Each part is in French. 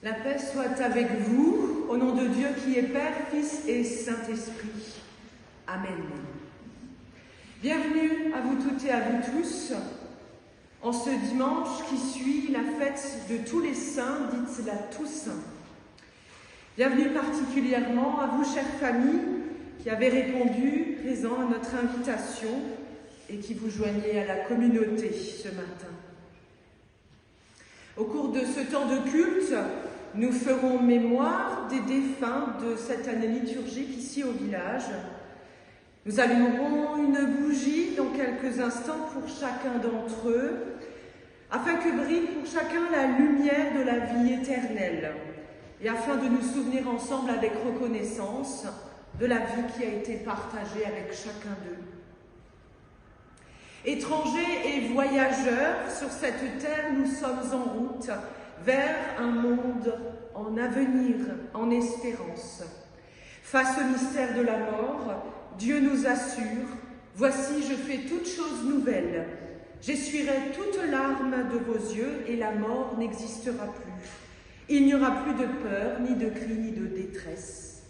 La paix soit avec vous, au nom de Dieu qui est Père, Fils et Saint-Esprit. Amen. Bienvenue à vous toutes et à vous tous, en ce dimanche qui suit la fête de tous les saints, dite la Toussaint. Bienvenue particulièrement à vous, chères familles, qui avez répondu présent à notre invitation et qui vous joignez à la communauté ce matin. Au cours de ce temps de culte, nous ferons mémoire des défunts de cette année liturgique ici au village. Nous allumerons une bougie dans quelques instants pour chacun d'entre eux, afin que brille pour chacun la lumière de la vie éternelle, et afin de nous souvenir ensemble avec reconnaissance de la vie qui a été partagée avec chacun d'eux. Étrangers et voyageurs, sur cette terre, nous sommes en route vers un monde en avenir, en espérance. Face au mystère de la mort, Dieu nous assure « Voici, je fais toutes choses nouvelles. J'essuierai toute larme de vos yeux et la mort n'existera plus. Il n'y aura plus de peur, ni de cri, ni de détresse.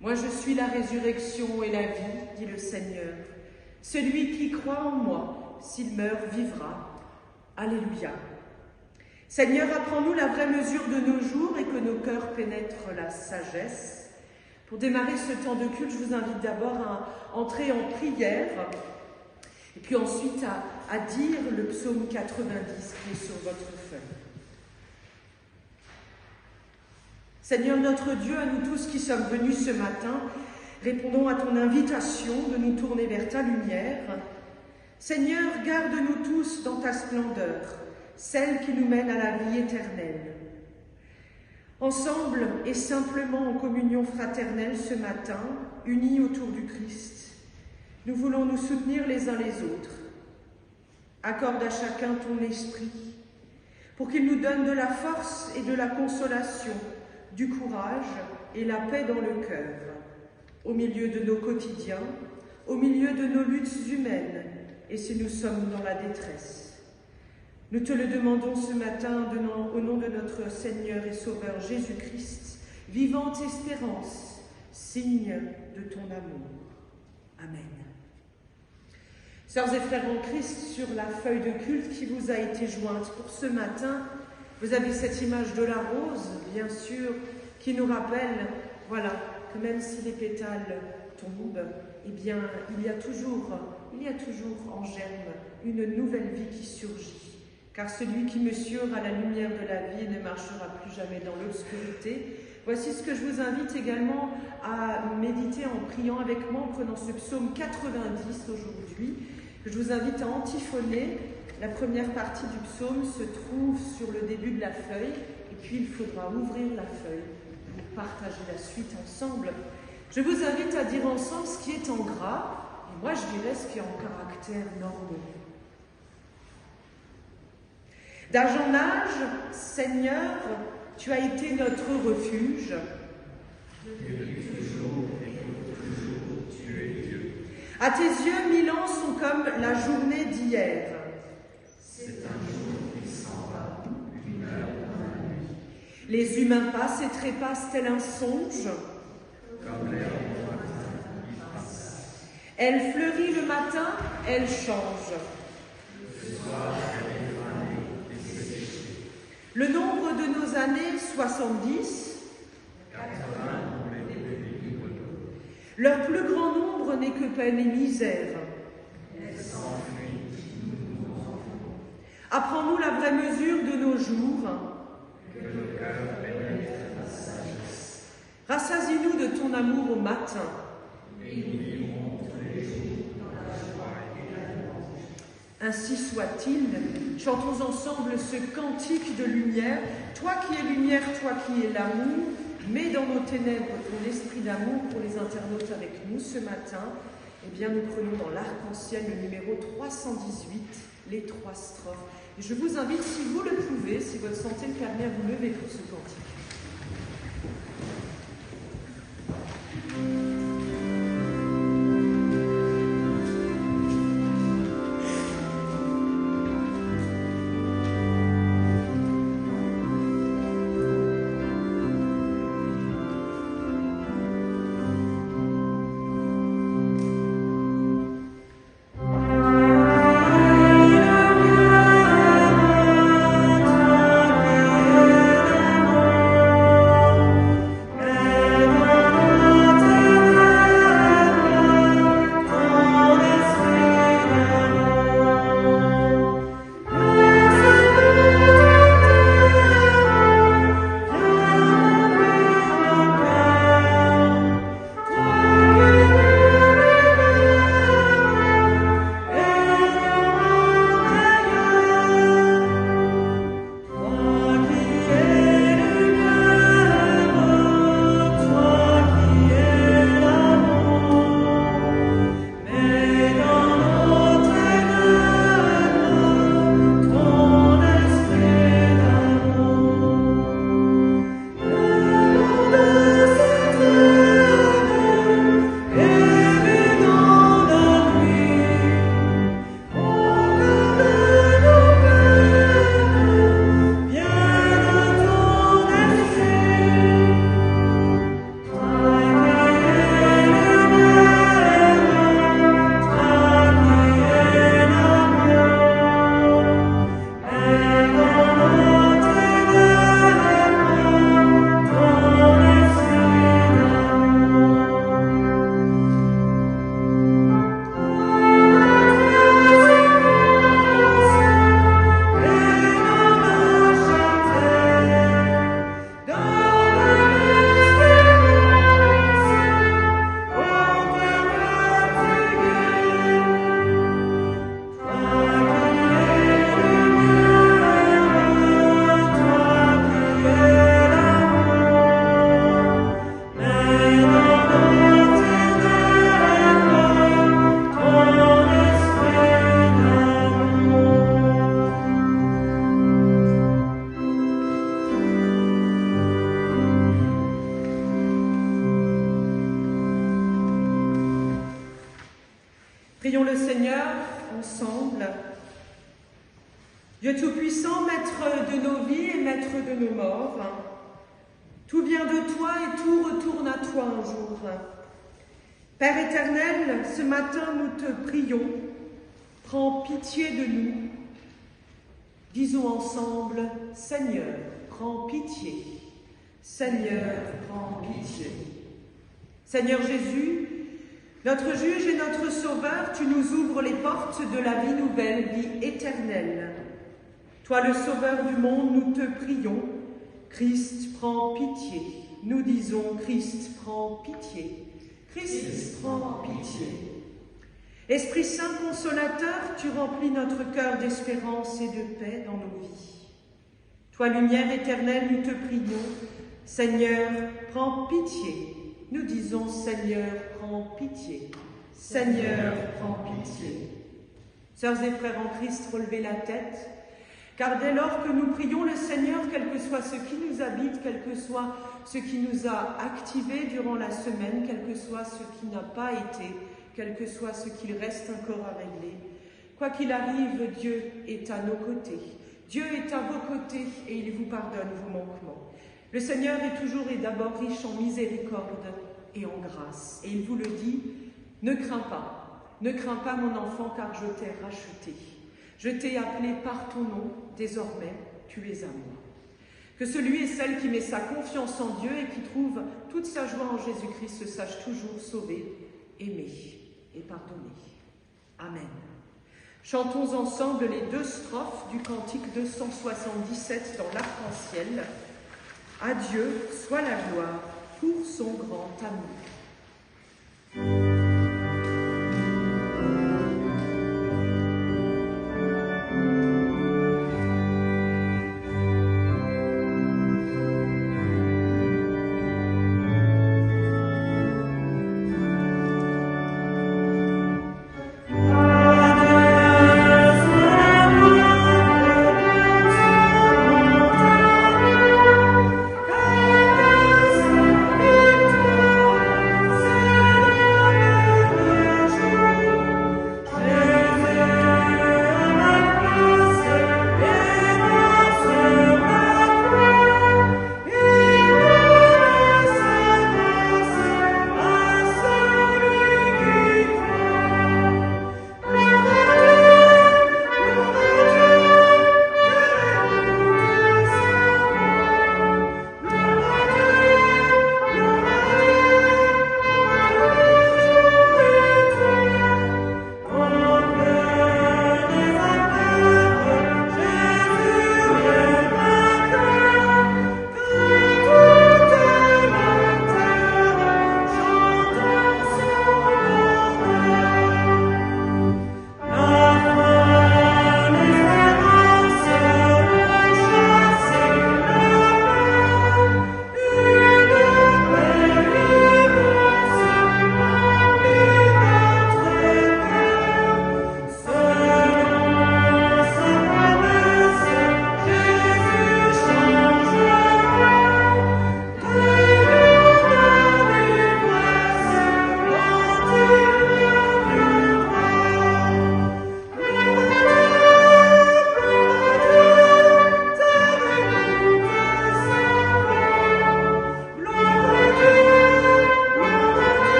Moi, je suis la résurrection et la vie, dit le Seigneur. Celui qui croit en moi, s'il meurt, vivra. Alléluia. Seigneur, apprends-nous la vraie mesure de nos jours et que nos cœurs pénètrent la sagesse. Pour démarrer ce temps de culte, je vous invite d'abord à entrer en prière et puis ensuite à dire le psaume 90 qui est sur votre feuille. Seigneur notre Dieu, à nous tous qui sommes venus ce matin, répondons à ton invitation de nous tourner vers ta lumière. Seigneur, garde-nous tous dans ta splendeur, celle qui nous mène à la vie éternelle. Ensemble et simplement en communion fraternelle ce matin, unis autour du Christ, nous voulons nous soutenir les uns les autres. Accorde à chacun ton esprit, pour qu'il nous donne de la force et de la consolation, du courage et la paix dans le cœur, au milieu de nos quotidiens, au milieu de nos luttes humaines, et si nous sommes dans la détresse. Nous te le demandons ce matin au nom de notre Seigneur et Sauveur Jésus-Christ, vivante espérance, signe de ton amour. Amen. Sœurs et frères en Christ, sur la feuille de culte qui vous a été jointe pour ce matin, vous avez cette image de la rose, bien sûr, qui nous rappelle, voilà, que même si les pétales tombent, eh bien, il y a toujours en germe une nouvelle vie qui surgit. Car celui qui mesure à la lumière de la vie ne marchera plus jamais dans l'obscurité. Voici ce que je vous invite également à méditer en priant avec moi, en prenant ce psaume 90 aujourd'hui, que je vous invite à antiphoner. La première partie du psaume se trouve sur le début de la feuille, et puis il faudra ouvrir la feuille pour partager la suite ensemble. Je vous invite à dire ensemble ce qui est en gras, et moi je dirais ce qui est en caractère normaux. D'âge en âge, Seigneur, tu as été notre refuge. Depuis toujours et pour toujours, tu es Dieu. À tes yeux, 1000 ans sont comme la journée d'hier. C'est un jour qui s'en va, une heure dans la nuit. Les humains passent et trépassent tel un songe. Comme l'air au matin qui passe. Elle fleurit le matin, elle change. Le soir, elle est fanée et séchée. Le nombre de nos années, 70. 80 ont les livres. Leur plus grand nombre n'est que peine et misère. Elle s'enfuit, nous nous enfuons. Apprends-nous la vraie mesure de nos jours. Que le cœur pénètre la sagesse. Rassasie-nous de ton amour au matin. Et nous vivrons tous les jours dans la joie et la louange. Ainsi soit-il. Chantons ensemble ce cantique de lumière. Toi qui es lumière, toi qui es l'amour, mets dans nos ténèbres ton esprit d'amour pour les internautes avec nous ce matin. Eh bien, nous prenons dans l'arc-en-ciel le numéro 318, les 3 strophes. Et je vous invite, si vous le pouvez, si votre santé le permet, à vous lever pour ce cantique. Prions le Seigneur ensemble. Dieu Tout-Puissant, Maître de nos vies et Maître de nos morts, tout vient de toi et tout retourne à toi un jour. Père éternel, ce matin nous te prions, prends pitié de nous. Disons ensemble, Seigneur, prends pitié. Seigneur, prends pitié. Seigneur Jésus, notre juge et notre sauveur, tu nous ouvres les portes de la vie nouvelle, vie éternelle. Toi, le sauveur du monde, nous te prions. Christ, prends pitié. Nous disons, Christ, prends pitié. Christ, prends pitié. Esprit Saint consolateur, tu remplis notre cœur d'espérance et de paix dans nos vies. Toi, lumière éternelle, nous te prions. Seigneur, prends pitié. Nous disons, Seigneur, prends pitié. Seigneur, prends pitié. Sœurs et frères en Christ, relevez la tête, car dès lors que nous prions le Seigneur, quel que soit ce qui nous habite, quel que soit ce qui nous a activés durant la semaine, quel que soit ce qui n'a pas été, quel que soit ce qu'il reste encore à régler, quoi qu'il arrive, Dieu est à nos côtés. Dieu est à vos côtés et il vous pardonne vos manquements. Le Seigneur est toujours et d'abord riche en miséricorde et en grâce. Et il vous le dit, ne crains pas mon enfant, car je t'ai racheté. Je t'ai appelé par ton nom, désormais tu es à moi. Que celui et celle qui met sa confiance en Dieu et qui trouve toute sa joie en Jésus-Christ se sache toujours sauvé, aimé et pardonné. Amen. Chantons ensemble les 2 strophes du cantique 277 dans l'arc-en-ciel. À Dieu soit la gloire pour son grand amour.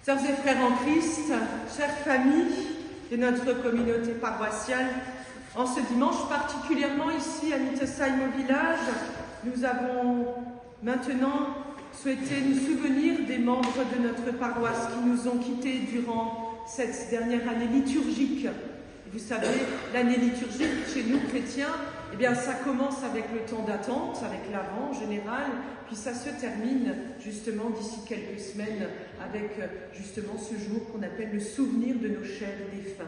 Sœurs et frères en Christ, chères familles de notre communauté paroissiale, en ce dimanche, particulièrement ici à Nittesheim au village, nous avons maintenant souhaité nous souvenir des membres de notre paroisse qui nous ont quittés durant cette dernière année liturgique. Vous savez, l'année liturgique chez nous chrétiens, eh bien, ça commence avec le temps d'attente, avec l'Avent en général, puis ça se termine justement d'ici quelques semaines avec justement ce jour qu'on appelle le souvenir de nos chers défunts.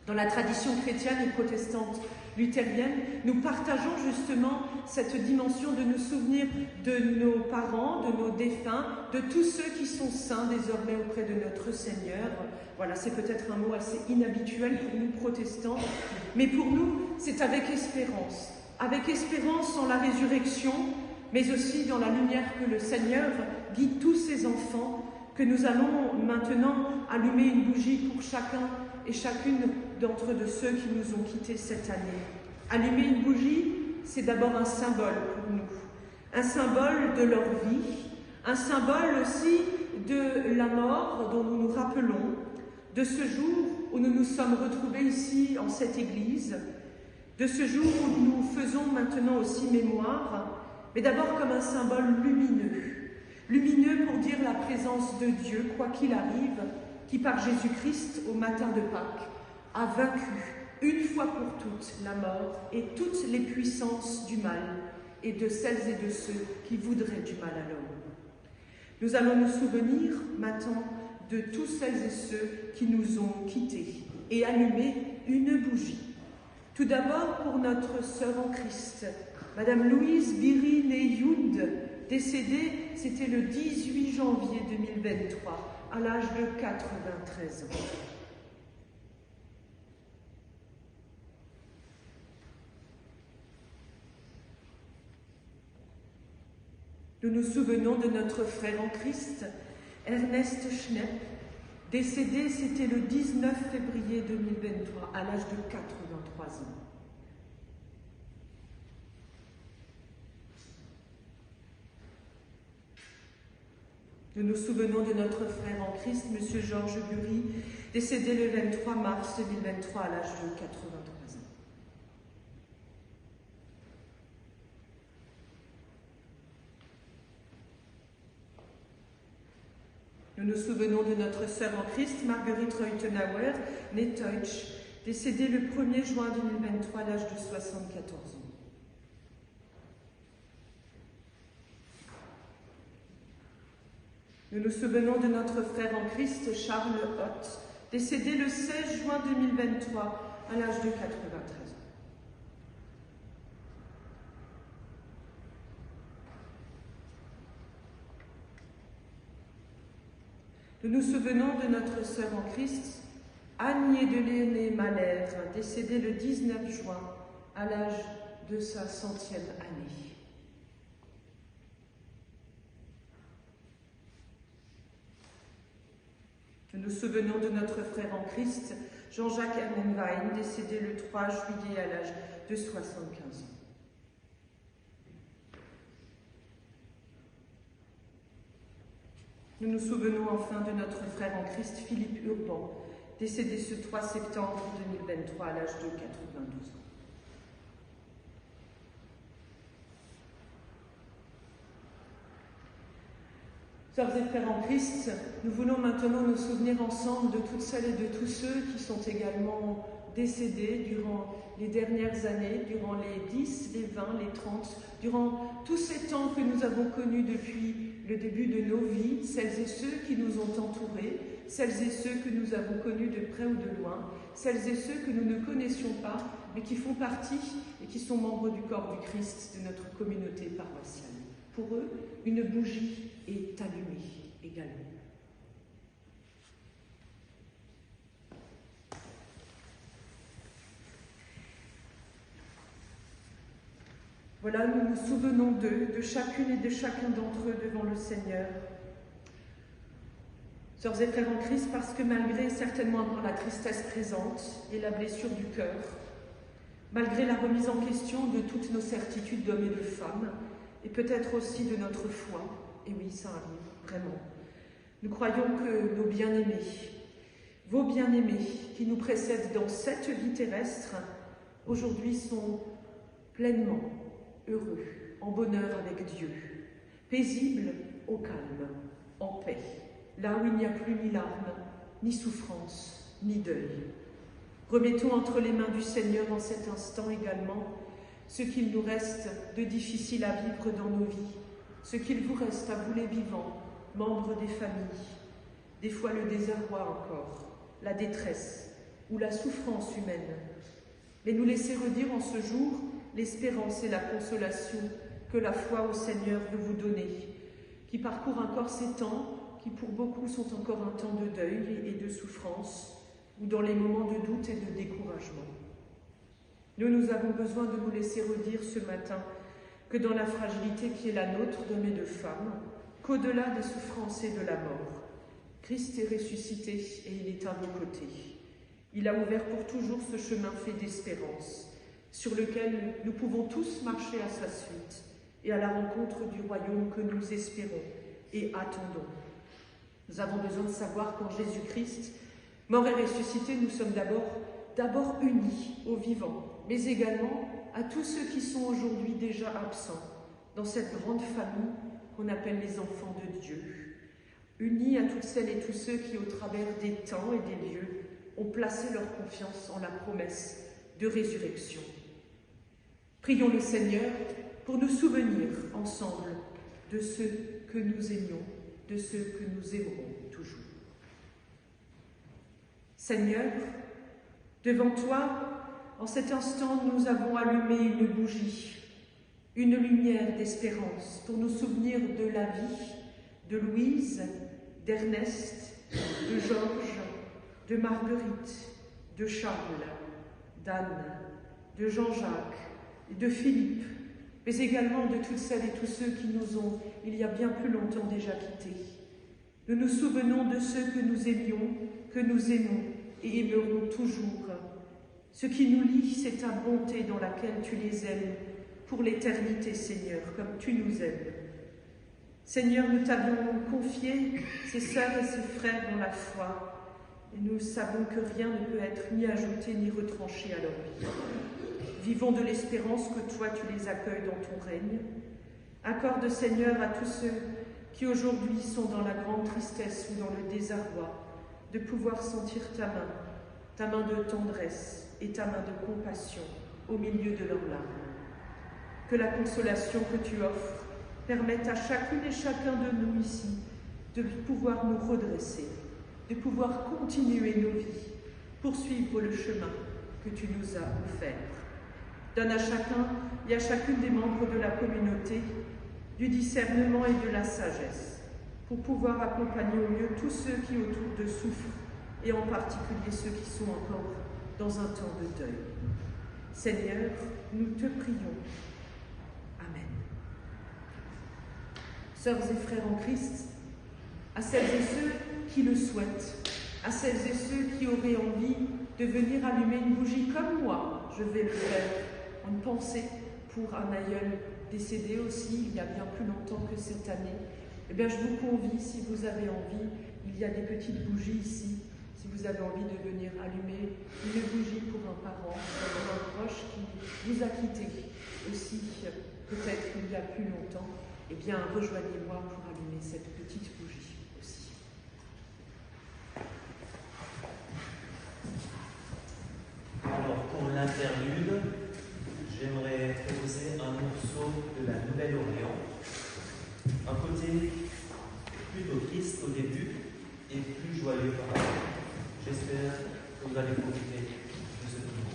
Dans la tradition chrétienne et protestante luthérienne, nous partageons justement cette dimension de nous souvenir de nos parents, de nos défunts, de tous ceux qui sont saints désormais auprès de notre Seigneur. Voilà, c'est peut-être un mot assez inhabituel pour nous protestants, mais pour nous, c'est avec espérance en la résurrection, mais aussi dans la lumière que le Seigneur guide tous ses enfants, que nous allons maintenant allumer une bougie pour chacun et chacune d'entre ceux qui nous ont quittés cette année. Allumer une bougie, c'est d'abord un symbole pour nous, un symbole de leur vie, un symbole aussi de la mort dont nous nous rappelons, de ce jour où nous nous sommes retrouvés ici en cette église, de ce jour où nous faisons maintenant aussi mémoire, mais d'abord comme un symbole lumineux pour dire la présence de Dieu, quoi qu'il arrive, qui par Jésus-Christ, au matin de Pâques, a vaincu une fois pour toutes la mort et toutes les puissances du mal et de celles et de ceux qui voudraient du mal à l'homme. Nous allons nous souvenir maintenant de tous celles et ceux qui nous ont quittés et allumer une bougie. Tout d'abord pour notre sœur en Christ, Madame Louise Biri-Neyoud, décédée, c'était le 18 janvier 2023, à l'âge de 93 ans. Nous nous souvenons de notre frère en Christ, Ernest Schnepp, décédé, c'était le 19 février 2023, à l'âge de 83 ans. Nous nous souvenons de notre frère en Christ, M. Georges Bury, décédé le 23 mars 2023, à l'âge de 83 ans. Nous nous souvenons de notre sœur en Christ, Marguerite Reutenauer, née Teutsch, décédée le 1er juin 2023 à l'âge de 74 ans. Nous nous souvenons de notre frère en Christ, Charles Hott, décédé le 16 juin 2023 à l'âge de 93 ans. Nous nous souvenons de notre sœur en Christ, Agnès de Léné-Malher, décédée le 19 juin à l'âge de sa 100e année. Nous nous souvenons de notre frère en Christ, Jean-Jacques Ernenwein, décédé le 3 juillet à l'âge de 75 ans. Nous nous souvenons enfin de notre frère en Christ, Philippe Urban, décédé ce 3 septembre 2023 à l'âge de 92 ans. Sœurs et frères en Christ, nous voulons maintenant nous souvenir ensemble de toutes celles et de tous ceux qui sont également décédés durant les dernières années, durant les 10, les 20, les 30, durant tous ces temps que nous avons connus depuis le début de nos vies, celles et ceux qui nous ont entourés, celles et ceux que nous avons connus de près ou de loin, celles et ceux que nous ne connaissions pas, mais qui font partie et qui sont membres du corps du Christ de notre communauté paroissiale. Pour eux, une bougie est allumée également. Voilà, nous nous souvenons d'eux, de chacune et de chacun d'entre eux devant le Seigneur. Sœurs et frères en Christ, parce que malgré certainement la tristesse présente et la blessure du cœur, malgré la remise en question de toutes nos certitudes d'hommes et de femmes, et peut-être aussi de notre foi, et oui, ça arrive, vraiment, nous croyons que nos bien-aimés, vos bien-aimés qui nous précèdent dans cette vie terrestre, aujourd'hui sont pleinement heureux, en bonheur avec Dieu, paisibles au calme, en paix, là où il n'y a plus ni larmes, ni souffrance, ni deuil. Remettons entre les mains du Seigneur en cet instant également ce qu'il nous reste de difficile à vivre dans nos vies, ce qu'il vous reste à vous les vivants, membres des familles, des fois le désarroi encore, la détresse ou la souffrance humaine. Mais nous laisser redire en ce jour l'espérance et la consolation que la foi au Seigneur veut vous donner, qui parcourt encore ces temps qui pour beaucoup sont encore un temps de deuil et de souffrance, ou dans les moments de doute et de découragement. Nous avons besoin de nous laisser redire ce matin que dans la fragilité qui est la nôtre d'hommes et de femmes, qu'au-delà des souffrances et de la mort, Christ est ressuscité et il est à nos côtés. Il a ouvert pour toujours ce chemin fait d'espérance, sur lequel nous pouvons tous marcher à sa suite et à la rencontre du royaume que nous espérons et attendons. Nous avons besoin de savoir qu'en Jésus-Christ, mort et ressuscité, nous sommes d'abord unis aux vivants, mais également à tous ceux qui sont aujourd'hui déjà absents dans cette grande famille qu'on appelle les enfants de Dieu. Unis à toutes celles et tous ceux qui, au travers des temps et des lieux, ont placé leur confiance en la promesse de résurrection. Prions le Seigneur pour nous souvenir ensemble de ceux que nous aimions, de ceux que nous aimerons toujours. Seigneur, devant toi, en cet instant, nous avons allumé une bougie, une lumière d'espérance pour nous souvenir de la vie de Louise, d'Ernest, de Georges, de Marguerite, de Charles, d'Anne, de Jean-Jacques, de Philippe, mais également de toutes celles et tous ceux qui nous ont, il y a bien plus longtemps déjà quittés. Nous nous souvenons de ceux que nous aimions, que nous aimons et aimerons toujours. Ce qui nous lie, c'est ta bonté dans laquelle tu les aimes pour l'éternité, Seigneur, comme tu nous aimes. Seigneur, nous t'avions confié ces sœurs et ces frères dans la foi, et nous savons que rien ne peut être ni ajouté ni retranché à leur vie. Vivons de l'espérance que toi, tu les accueilles dans ton règne. Accorde, Seigneur, à tous ceux qui aujourd'hui sont dans la grande tristesse ou dans le désarroi, de pouvoir sentir ta main de tendresse et ta main de compassion au milieu de leurs larmes. Que la consolation que tu offres permette à chacune et chacun de nous ici de pouvoir nous redresser, de pouvoir continuer nos vies, poursuivre le chemin que tu nous as offert. Donne à chacun et à chacune des membres de la communauté du discernement et de la sagesse pour pouvoir accompagner au mieux tous ceux qui autour d'eux souffrent et en particulier ceux qui sont encore dans un temps de deuil. Seigneur, nous te prions. Amen. Sœurs et frères en Christ, à celles et ceux qui le souhaitent, à celles et ceux qui auraient envie de venir allumer une bougie comme moi, je vais le faire, en pensée pour un aïeul décédé aussi il y a bien plus longtemps que cette année. Eh bien, je vous convie, si vous avez envie, il y a des petites bougies ici, si vous avez envie de venir allumer une bougie pour un parent, pour un proche qui vous a quitté aussi, peut-être il y a plus longtemps, eh bien, rejoignez-moi pour allumer cette petite bougie aussi. Alors, pour l'interlude, j'aimerais proposer un morceau de la Nouvelle-Orléans, un côté plutôt triste au début et plus joyeux par la suite. J'espère que vous allez profiter de ce moment.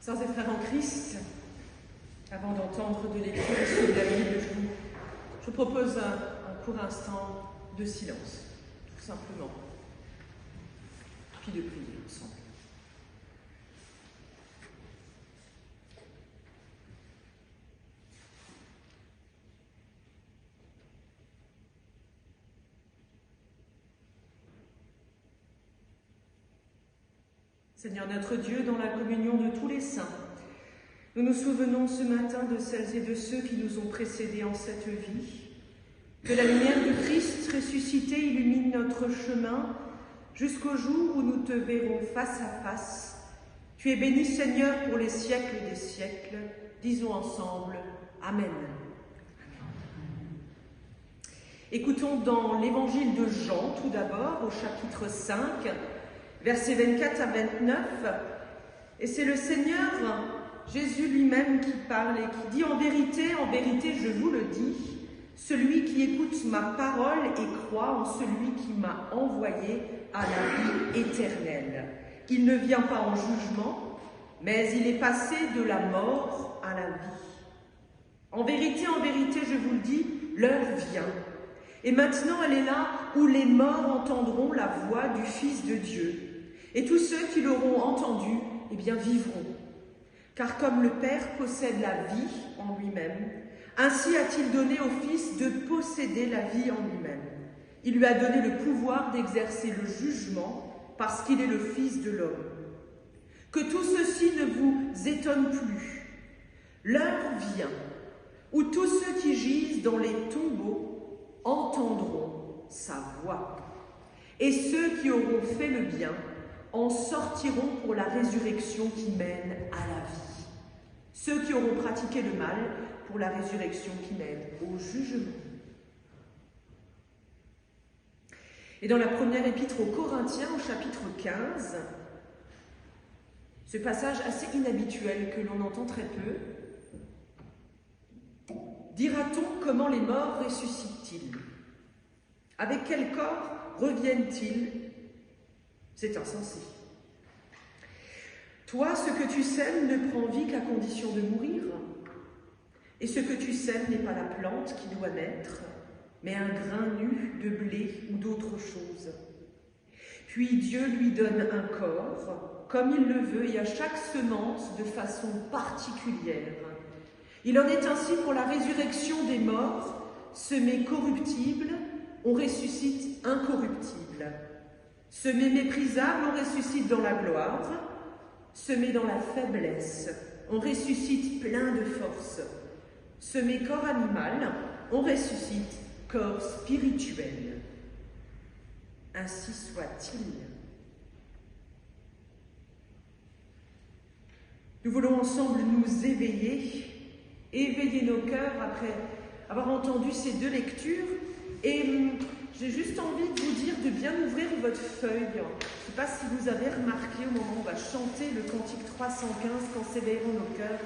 Sœurs et frères en Christ, avant d'entendre de lecture issue de la Bible, je vous propose un court instant de silence, tout simplement, puis de prier ensemble. Seigneur notre Dieu, dans la communion de tous les saints, nous nous souvenons ce matin de celles et de ceux qui nous ont précédés en cette vie. Que la lumière du Christ ressuscité illumine notre chemin jusqu'au jour où nous te verrons face à face. Tu es béni, Seigneur, pour les siècles des siècles. Disons ensemble Amen. Écoutons dans l'évangile de Jean, tout d'abord, au chapitre 5, versets 24 à 29. Et c'est le Seigneur Jésus lui-même qui parle et qui dit « En vérité, je vous le dis, celui qui écoute ma parole et croit en celui qui m'a envoyé a la vie éternelle. Il ne vient pas en jugement, mais il est passé de la mort à la vie. En vérité, je vous le dis, l'heure vient. Et maintenant, elle est là où les morts entendront la voix du Fils de Dieu. Et tous ceux qui l'auront entendu, eh bien, vivront. Car comme le Père possède la vie en lui-même, ainsi a-t-il donné au Fils de posséder la vie en lui-même. Il lui a donné le pouvoir d'exercer le jugement parce qu'il est le Fils de l'homme. Que tout ceci ne vous étonne plus. L'heure vient où tous ceux qui gisent dans les tombeaux entendront sa voix. Et ceux qui auront fait le bien en sortiront pour la résurrection qui mène à la vie. Ceux qui auront pratiqué le mal pour la résurrection qui mène au jugement. Et dans la première épître aux Corinthiens, au chapitre 15, ce passage assez inhabituel que l'on entend très peu, dira-t-on comment les morts ressuscitent-ils? Avec quel corps reviennent-ils? C'est insensé. Toi, ce que tu sèmes ne prend vie qu'à condition de mourir. Et ce que tu sèmes n'est pas la plante qui doit naître, mais un grain nu de blé ou d'autre chose. Puis Dieu lui donne un corps, comme il le veut, et à chaque semence de façon particulière. Il en est ainsi pour la résurrection des morts, semés corruptibles, on ressuscite incorruptible. Semé méprisable, on ressuscite dans la gloire. Semé dans la faiblesse, on ressuscite plein de force. Semé corps animal, on ressuscite corps spirituel. Ainsi soit-il. Nous voulons ensemble nous éveiller nos cœurs après avoir entendu ces deux lectures. Et j'ai juste envie de vous dire de bien ouvrir votre feuille. Je ne sais pas si vous avez remarqué au moment où on va chanter le cantique 315 quand s'éveilleront nos cœurs.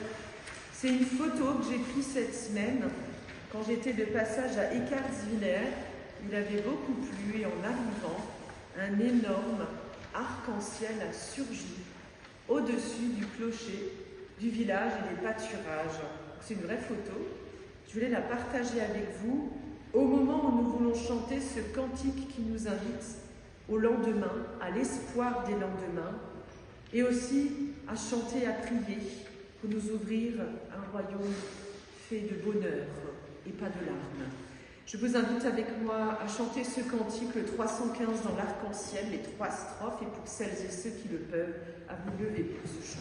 C'est une photo que j'ai prise cette semaine quand j'étais de passage à Écartsvillers. Il avait beaucoup plu et en arrivant, un énorme arc-en-ciel a surgi au-dessus du clocher du village et des pâturages. C'est une vraie photo. Je voulais la partager avec vous au moment où nous voulons chanter ce cantique qui nous invite au lendemain, à l'espoir des lendemains, et aussi à chanter, à prier, pour nous ouvrir un royaume fait de bonheur et pas de larmes. Je vous invite avec moi à chanter ce cantique, le 315 dans l'arc-en-ciel, les 3 strophes, et pour celles et ceux qui le peuvent, à vous lever pour ce chant.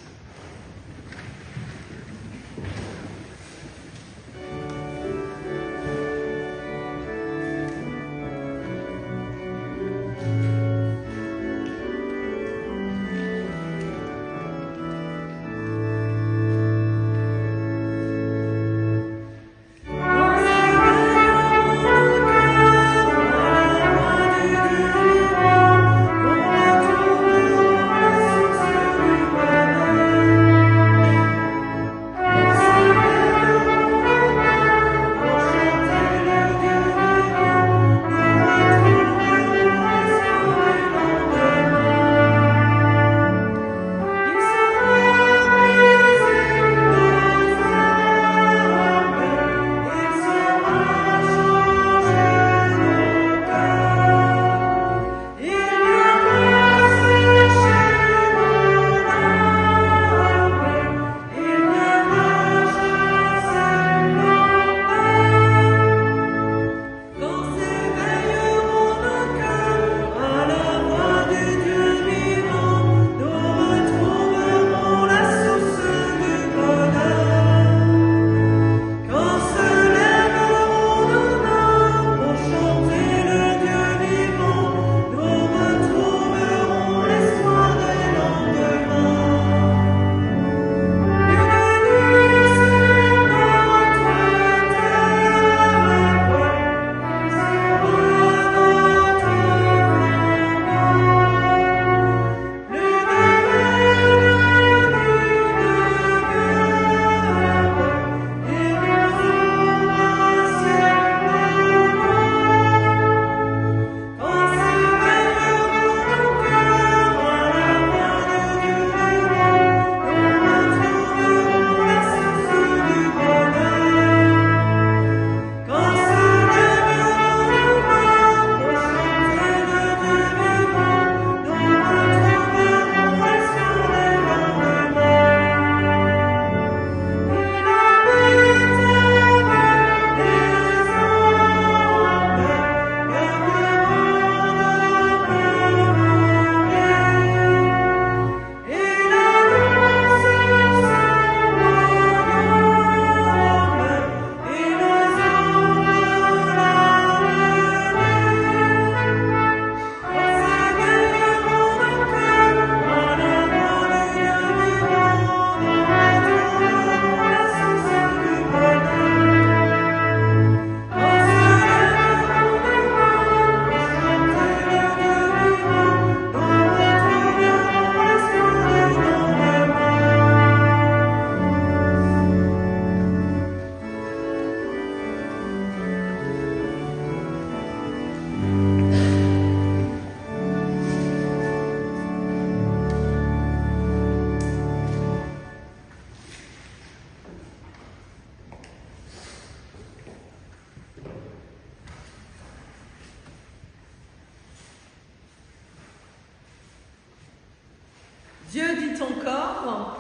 Dieu dit encore,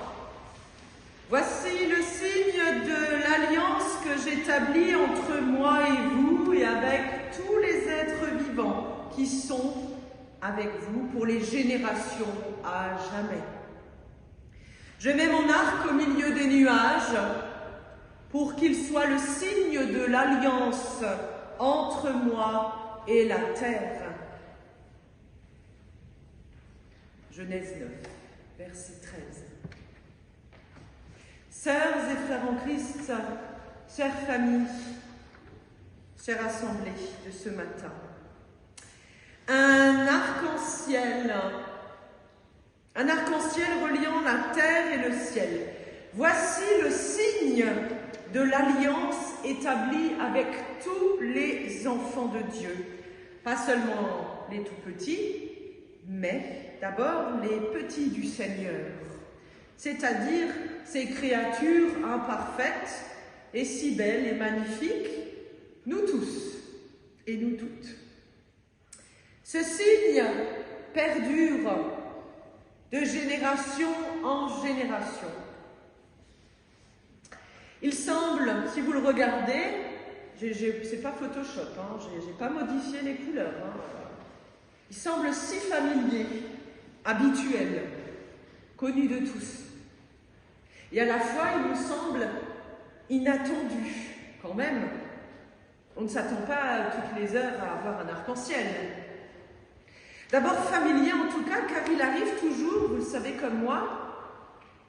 « Voici le signe de l'alliance que j'établis entre moi et vous et avec tous les êtres vivants qui sont avec vous pour les générations à jamais. Je mets mon arc au milieu des nuages pour qu'il soit le signe de l'alliance entre moi et la terre. » Genèse 9, verset 13. Sœurs et frères en Christ, chère famille, chère assemblée de ce matin, un arc-en-ciel reliant la terre et le ciel. Voici le signe de l'alliance établie avec tous les enfants de Dieu. Pas seulement les tout petits, mais d'abord les petits du Seigneur, c'est-à-dire ces créatures imparfaites et si belles et magnifiques, nous tous et nous toutes. Ce signe perdure de génération en génération. Il semble, si vous le regardez, c'est pas Photoshop, hein, j'ai pas modifié les couleurs. Hein, il semble si familier, habituel, connu de tous. Et à la fois, il nous semble inattendu, quand même. On ne s'attend pas toutes les heures à avoir un arc-en-ciel. D'abord familier en tout cas, car il arrive toujours, vous le savez comme moi,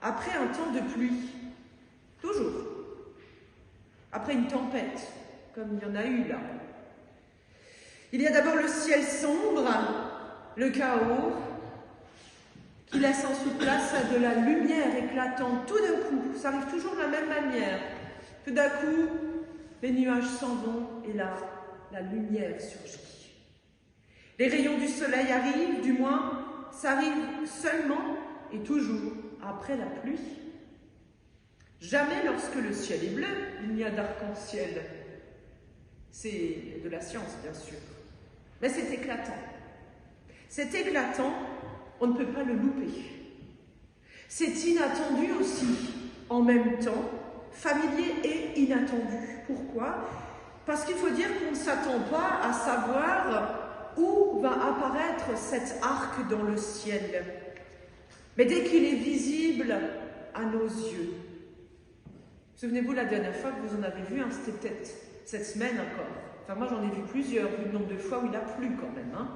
après un temps de pluie. Toujours. Après une tempête, comme il y en a eu là. Il y a d'abord le ciel sombre, le chaos, qui laisse ensuite place à de la lumière éclatante. Tout d'un coup, ça arrive toujours de la même manière. Tout d'un coup, les nuages s'en vont et là, la lumière surgit. Les rayons du soleil arrivent, du moins, ça arrive seulement et toujours après la pluie. Jamais lorsque le ciel est bleu, il n'y a d'arc-en-ciel. C'est de la science, bien sûr. Mais c'est éclatant. C'est éclatant, on ne peut pas le louper. C'est inattendu aussi, en même temps, familier et inattendu. Pourquoi? Parce qu'il faut dire qu'on ne s'attend pas à savoir où va apparaître cet arc dans le ciel. Mais dès qu'il est visible à nos yeux, souvenez-vous la dernière fois que vous en avez vu, hein, c'était peut-être cette semaine encore. Enfin moi j'en ai vu plusieurs, vu le nombre de fois où il a plu quand même. Hein.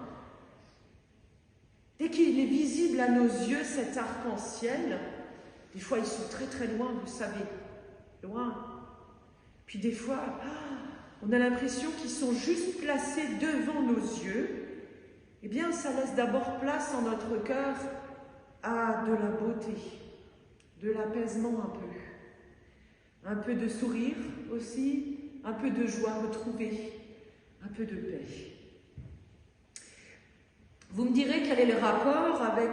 Dès qu'il est visible à nos yeux, cet arc-en-ciel, des fois ils sont très très loin, vous savez, loin. Puis des fois, on a l'impression qu'ils sont juste placés devant nos yeux. Eh bien, ça laisse d'abord place en notre cœur à de la beauté, de l'apaisement un peu de sourire aussi, un peu de joie retrouvée, un peu de paix. Vous me direz quel est le rapport avec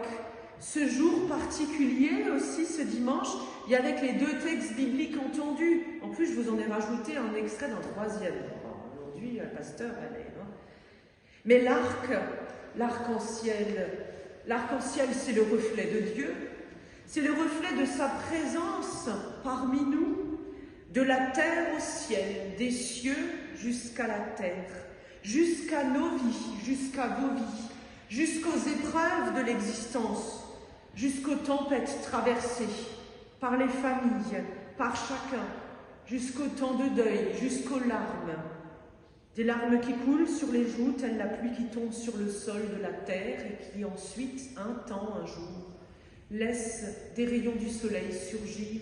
ce jour particulier aussi, ce dimanche, et avec les deux textes bibliques entendus. En plus, je vous en ai rajouté un extrait d'un troisième. Aujourd'hui, la pasteur, elle est... Hein. Mais l'arc-en-ciel, c'est le reflet de Dieu. C'est le reflet de sa présence parmi nous, de la terre au ciel, des cieux jusqu'à la terre, jusqu'à nos vies, jusqu'à vos vies, jusqu'aux épreuves de l'existence, jusqu'aux tempêtes traversées par les familles, par chacun, jusqu'au temps de deuil, jusqu'aux larmes. Des larmes qui coulent sur les joues, telle la pluie qui tombe sur le sol de la terre et qui ensuite, un jour, laisse des rayons du soleil surgir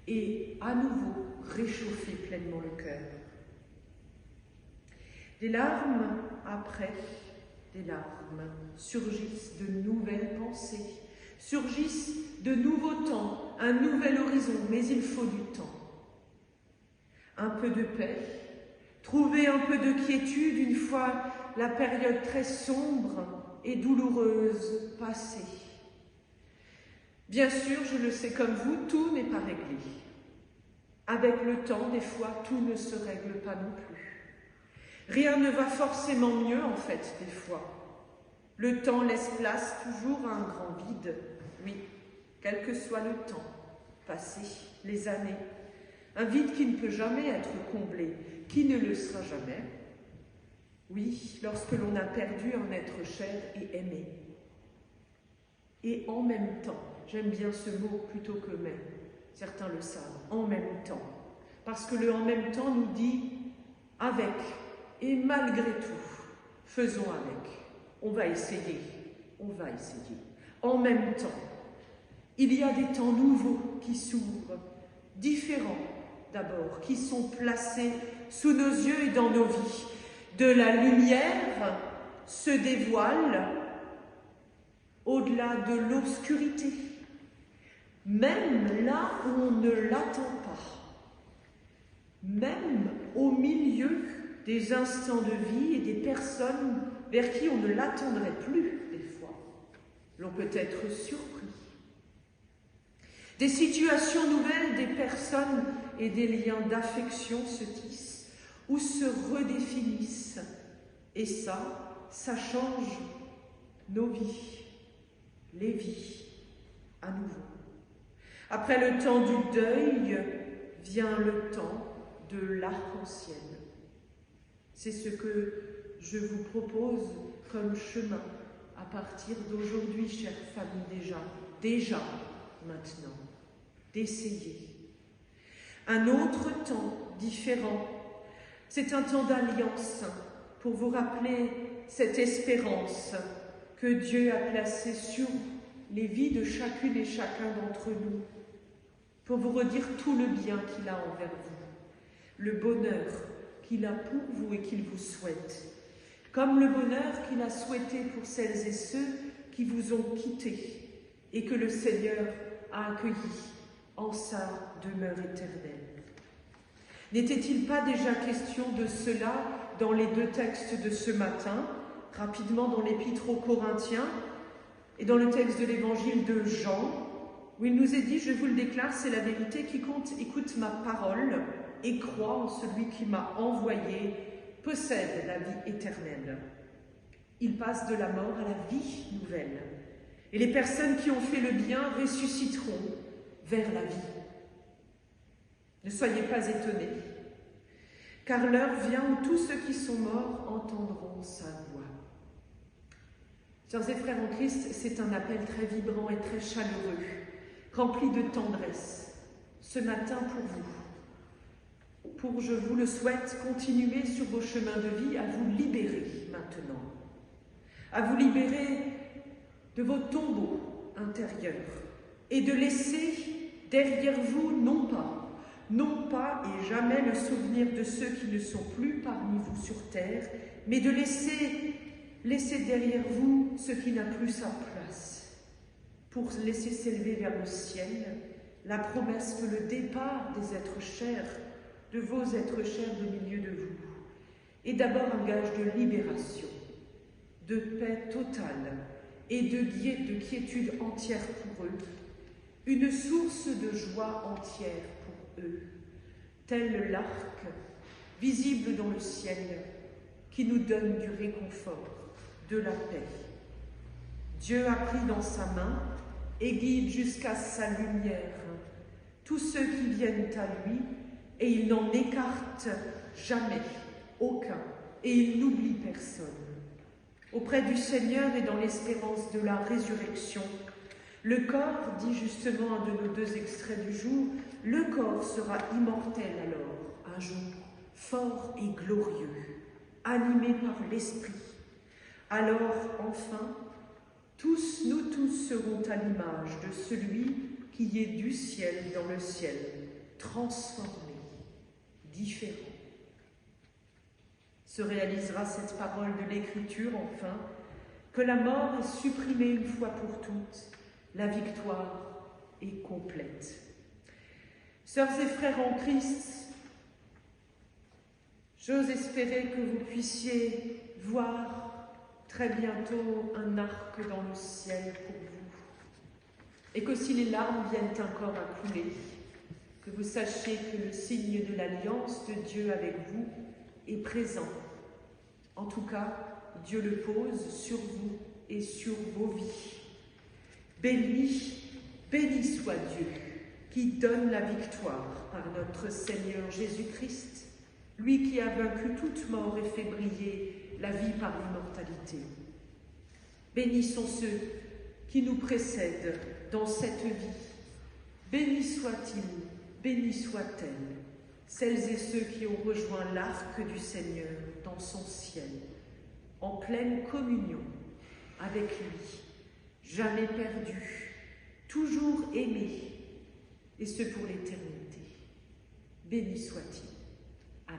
et à nouveau réchauffer pleinement le cœur. Des larmes après des larmes, surgissent de nouvelles pensées, surgissent de nouveaux temps, un nouvel horizon, mais il faut du temps. Un peu de paix, trouver un peu de quiétude une fois la période très sombre et douloureuse passée. Bien sûr, je le sais comme vous, tout n'est pas réglé. Avec le temps, des fois, tout ne se règle pas non plus. Rien ne va forcément mieux, en fait, des fois. Le temps laisse place toujours à un grand vide, oui. quel que soit le temps passé, les années, un vide qui ne peut jamais être comblé, qui ne le sera jamais. Oui, lorsque l'on a perdu un être cher et aimé. Et en même temps, j'aime bien ce mot plutôt que mais, certains le savent, en même temps. Parce que le en même temps nous dit avec et malgré tout, faisons avec. On va essayer, En même temps, il y a des temps nouveaux qui s'ouvrent, différents d'abord, qui sont placés sous nos yeux et dans nos vies. De la lumière se dévoile au-delà de l'obscurité, même là où on ne l'attend pas, même au milieu des instants de vie et des personnes vers qui on ne l'attendrait plus des fois, l'on peut être surpris. Des situations nouvelles, des personnes et des liens d'affection se tissent ou se redéfinissent. Et ça change nos vies, les vies, à nouveau. Après le temps du deuil, vient le temps de l'arc-en-ciel. C'est ce que je vous propose comme chemin à partir d'aujourd'hui, chère famille, déjà maintenant, d'essayer. Un autre temps différent, c'est un temps d'alliance pour vous rappeler cette espérance que Dieu a placée sur les vies de chacune et chacun d'entre nous, pour vous redire tout le bien qu'il a envers vous, le bonheur qu'il a pour vous et qu'il vous souhaite, comme le bonheur qu'il a souhaité pour celles et ceux qui vous ont quittés et que le Seigneur a accueillis en sa demeure éternelle. N'était-il pas déjà question de cela dans les deux textes de ce matin, rapidement dans l'Épître aux Corinthiens et dans le texte de l'Évangile de Jean, où il nous est dit, je vous le déclare, c'est la vérité, quiconque écoute ma parole et croit en celui qui m'a envoyé, possède la vie éternelle. Il passe de la mort à la vie nouvelle. Et les personnes qui ont fait le bien ressusciteront vers la vie. Ne soyez pas étonnés, car l'heure vient où tous ceux qui sont morts entendront sa voix. Chers et frères en Christ, c'est un appel très vibrant et très chaleureux, rempli de tendresse, ce matin pour vous. Pour, je vous le souhaite, continuer sur vos chemins de vie à vous libérer maintenant, à vous libérer de vos tombeaux intérieurs et de laisser derrière vous, non pas et jamais le souvenir de ceux qui ne sont plus parmi vous sur terre, mais de laisser derrière vous ce qui n'a plus sa place, pour laisser s'élever vers le ciel la promesse que le départ des êtres chers, de vos êtres chers du milieu de vous, est d'abord un gage de libération, de paix totale et de quiétude entière pour eux, une source de joie entière pour eux, tel l'arc visible dans le ciel qui nous donne du réconfort, de la paix. Dieu a pris dans sa main et guide jusqu'à sa lumière tous ceux qui viennent à lui, et il n'en écarte jamais aucun, et il n'oublie personne. Auprès du Seigneur et dans l'espérance de la résurrection, le corps, dit justement un de nos deux extraits du jour, le corps sera immortel alors, un jour, fort et glorieux, animé par l'Esprit. Alors, enfin, nous tous serons à l'image de celui qui est du ciel dans le ciel, transformé, différent. Se réalisera cette parole de l'Écriture, enfin, que la mort est supprimée une fois pour toutes, la victoire est complète. Sœurs et frères en Christ, j'ose espérer que vous puissiez voir très bientôt un arc dans le ciel pour vous, et que si les larmes viennent encore à couler, que vous sachiez que le signe de l'alliance de Dieu avec vous est présent. En tout cas, Dieu le pose sur vous et sur vos vies. Béni, Béni soit Dieu qui donne la victoire par notre Seigneur Jésus-Christ, lui qui a vaincu toute mort et fait briller la vie par l'immortalité. Bénis sont ceux qui nous précèdent dans cette vie. Béni soit-il, béni soit-elle, celles et ceux qui ont rejoint l'arc du Seigneur dans son ciel, en pleine communion avec lui, jamais perdu, toujours aimé, et ce pour l'éternité. Béni soit-il. Amen.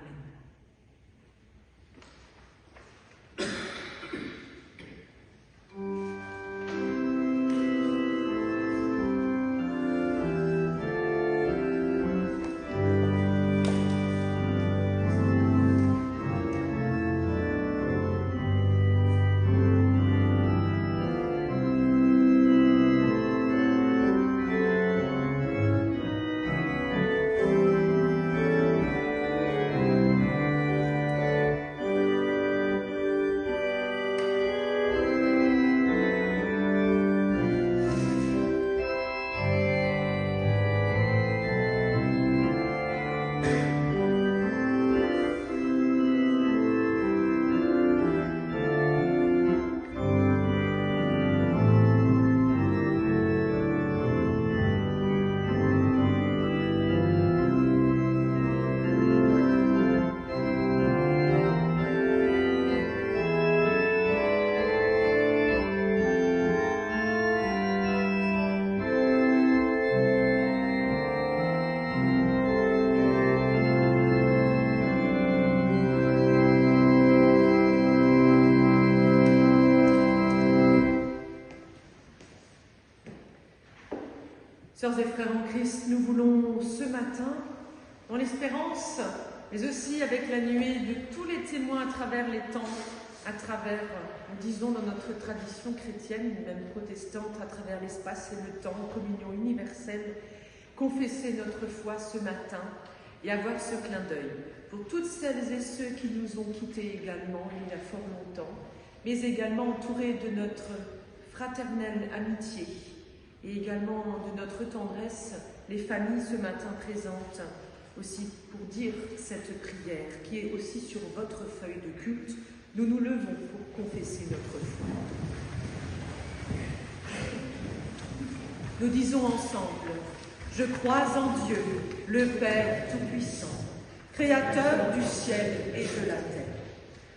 Sœurs et frères en Christ, nous voulons ce matin, dans l'espérance, mais aussi avec la nuée de tous les témoins à travers les temps, à travers, nous disons dans notre tradition chrétienne, même protestante, à travers l'espace et le temps, communion universelle, confesser notre foi ce matin et avoir ce clin d'œil pour toutes celles et ceux qui nous ont quittés également il y a fort longtemps, mais également entourés de notre fraternelle amitié, et également de notre tendresse, les familles ce matin présentes aussi pour dire cette prière qui est aussi sur votre feuille de culte. Nous nous levons pour confesser notre foi. Nous disons ensemble, je crois en Dieu, le Père Tout-Puissant, Créateur du ciel et de la terre,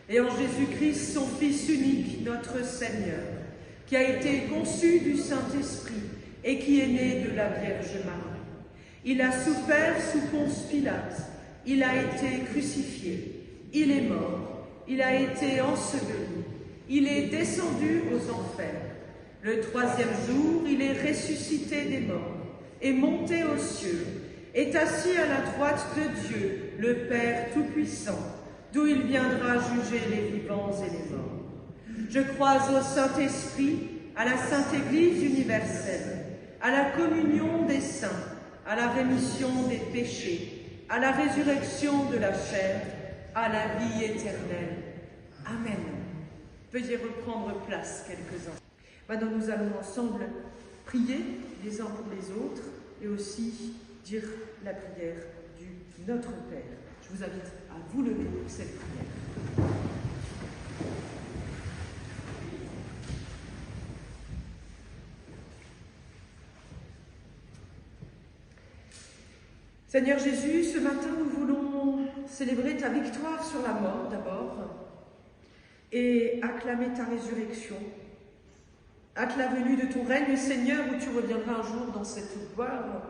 et en Jésus-Christ, son Fils unique, notre Seigneur, qui a été conçu du Saint-Esprit et qui est né de la Vierge Marie. Il a souffert sous Ponce Pilate, il a été crucifié, il est mort, il a été enseveli, il est descendu aux enfers. Le troisième jour, il est ressuscité des morts, est monté aux cieux, est assis à la droite de Dieu, le Père Tout-Puissant, d'où il viendra juger les vivants et les morts. Je crois au Saint-Esprit, à la Sainte Église universelle, à la communion des saints, à la rémission des péchés, à la résurrection de la chair, à la vie éternelle. Amen. Veuillez reprendre place quelques-uns. Maintenant, nous allons ensemble prier les uns pour les autres et aussi dire la prière du Notre Père. Je vous invite à vous lever pour cette prière. Seigneur Jésus, ce matin, nous voulons célébrer ta victoire sur la mort d'abord et acclamer ta résurrection. Hâte la venue de ton règne, Seigneur, où tu reviendras un jour dans cette gloire,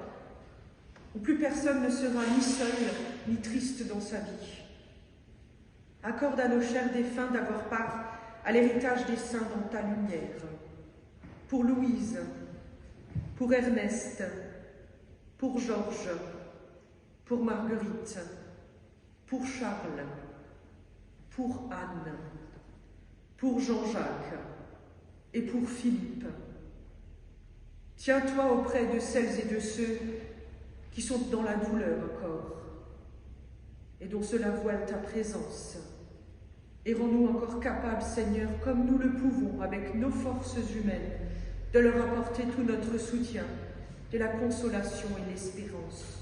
où plus personne ne sera ni seul, ni triste dans sa vie. Accorde à nos chers défunts d'avoir part à l'héritage des saints dans ta lumière. Pour Louise, pour Ernest, pour Georges, pour Marguerite, pour Charles, pour Anne, pour Jean-Jacques et pour Philippe. Tiens-toi auprès de celles et de ceux qui sont dans la douleur encore et dont cela voile ta présence. Et rends-nous encore capables, Seigneur, comme nous le pouvons, avec nos forces humaines, de leur apporter tout notre soutien de la consolation et l'espérance.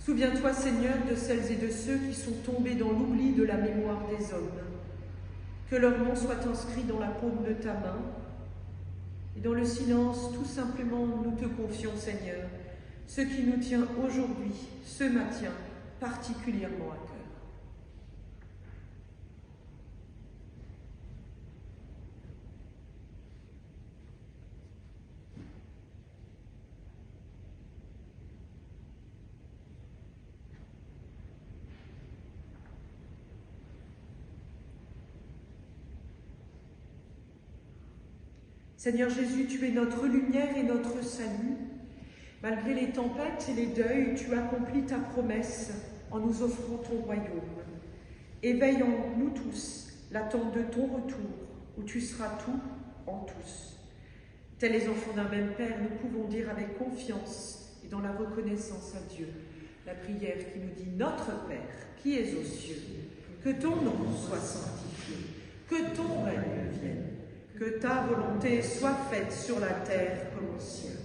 Souviens-toi, Seigneur, de celles et de ceux qui sont tombés dans l'oubli de la mémoire des hommes. Que leur nom soit inscrit dans la paume de ta main. Et dans le silence, tout simplement, nous te confions, Seigneur, ce qui nous tient aujourd'hui, ce matin, particulièrement à cœur. Seigneur Jésus, tu es notre lumière et notre salut. Malgré les tempêtes et les deuils, tu accomplis ta promesse en nous offrant ton royaume. Éveille en nous tous l'attente de ton retour, où tu seras tout en tous. Tels les enfants d'un même Père, nous pouvons dire avec confiance et dans la reconnaissance à Dieu la prière qui nous dit « Notre Père, qui es aux cieux, que ton nom soit sanctifié, que ton règne vienne. Que ta volonté soit faite sur la terre comme au ciel.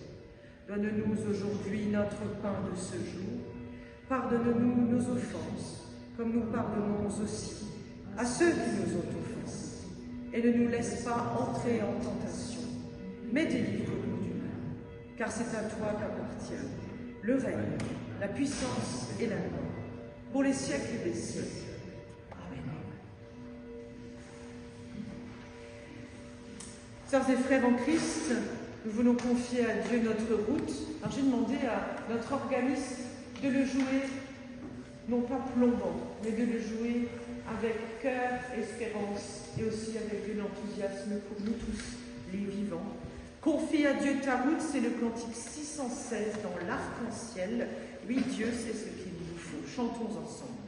Donne-nous aujourd'hui notre pain de ce jour. Pardonne-nous nos offenses, comme nous pardonnons aussi à ceux qui nous ont offensés. Et ne nous laisse pas entrer en tentation, mais délivre-nous du mal. Car c'est à toi qu'appartient le règne, la puissance et la gloire, pour les siècles des siècles. Sœurs et frères en Christ, nous voulons confier à Dieu notre route. Alors j'ai demandé à notre organiste de le jouer, non pas plombant, mais de le jouer avec cœur, espérance et aussi avec de l'enthousiasme pour nous tous, les vivants. Confie à Dieu ta route, c'est le cantique 616 dans l'arc-en-ciel. Oui, Dieu sait ce qu'il nous faut. Chantons ensemble.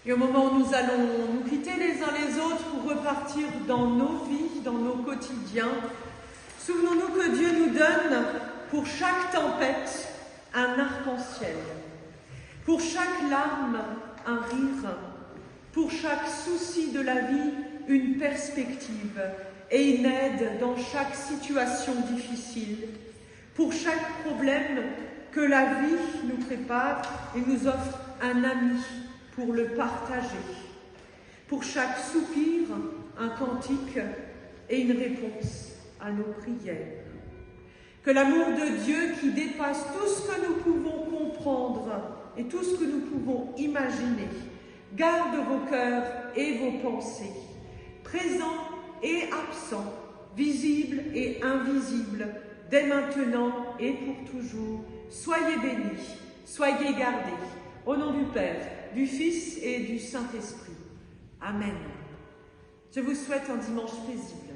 Et au moment où nous allons nous quitter les uns les autres pour repartir dans nos vies, dans nos quotidiens, souvenons-nous que Dieu nous donne pour chaque tempête un arc-en-ciel, pour chaque larme un rire, pour chaque souci de la vie une perspective et une aide dans chaque situation difficile, pour chaque problème que la vie nous prépare et nous offre un ami pour le partager. Pour chaque soupir, un cantique et une réponse à nos prières. Que l'amour de Dieu qui dépasse tout ce que nous pouvons comprendre et tout ce que nous pouvons imaginer, garde vos cœurs et vos pensées, présents et absents, visibles et invisibles, dès maintenant et pour toujours. Soyez bénis, soyez gardés, au nom du Père, du Fils et du Saint-Esprit. Amen. Je vous souhaite un dimanche paisible.